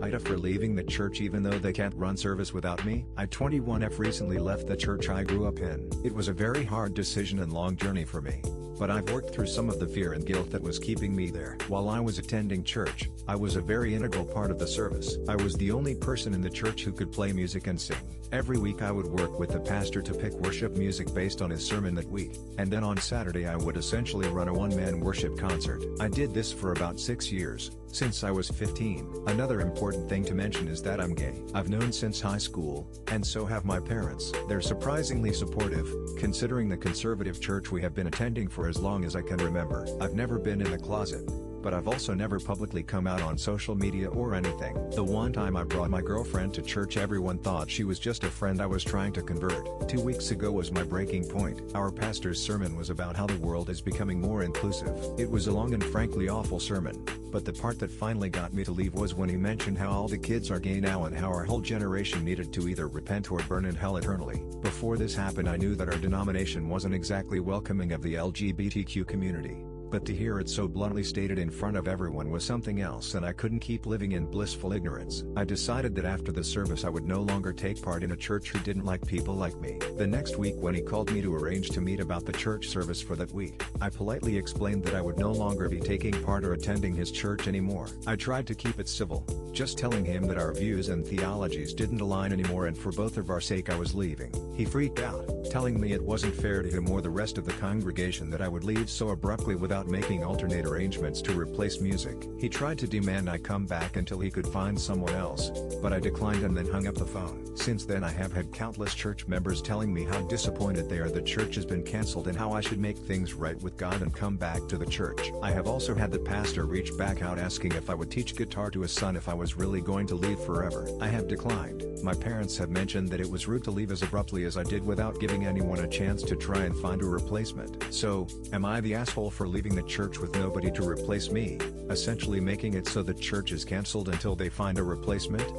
AITA for leaving the church even though they can't run service without me? I 21F recently left the church I grew up in. It was a very hard decision and long journey for me. But I've worked through some of the fear and guilt that was keeping me there. While I was attending church, I was a very integral part of the service. I was the only person in the church who could play music and sing. Every week I would work with the pastor to pick worship music based on his sermon that week, and then on Saturday I would essentially run a one-man worship concert. I did this for about 6 years, since I was 15. Another important thing to mention is that I'm gay. I've known since high school, and so have my parents. They're surprisingly supportive, considering the conservative church we have been attending for as long as I can remember. I've never been in the closet, but I've also never publicly come out on social media or anything. The one time I brought my girlfriend to church, everyone thought she was just a friend I was trying to convert. 2 weeks ago was my breaking point. Our pastor's sermon was about how the world is becoming more inclusive. It was a long and frankly awful sermon, but the part that finally got me to leave was when he mentioned how all the kids are gay now and how our whole generation needed to either repent or burn in hell eternally. Before this happened, I knew that our denomination wasn't exactly welcoming of the LGBTQ community. But to hear it so bluntly stated in front of everyone was something else, and I couldn't keep living in blissful ignorance. I decided that after the service I would no longer take part in a church who didn't like people like me. The next week when he called me to arrange to meet about the church service for that week, I politely explained that I would no longer be taking part or attending his church anymore. I tried to keep it civil, just telling him that our views and theologies didn't align anymore, and for both of our sake I was leaving. He freaked out, telling me it wasn't fair to him or the rest of the congregation that I would leave so abruptly without making alternate arrangements to replace music. He tried to demand I come back until he could find someone else, but I declined and then hung up the phone. Since then I have had countless church members telling me how disappointed they are the church has been cancelled and how I should make things right with God and come back to the church. I have also had the pastor reach back out asking if I would teach guitar to his son if I was really going to leave forever. I have declined. My parents have mentioned that it was rude to leave as abruptly as I did without giving anyone a chance to try and find a replacement. So, am I the asshole for leaving the church with nobody to replace me, essentially making it so the church is cancelled until they find a replacement?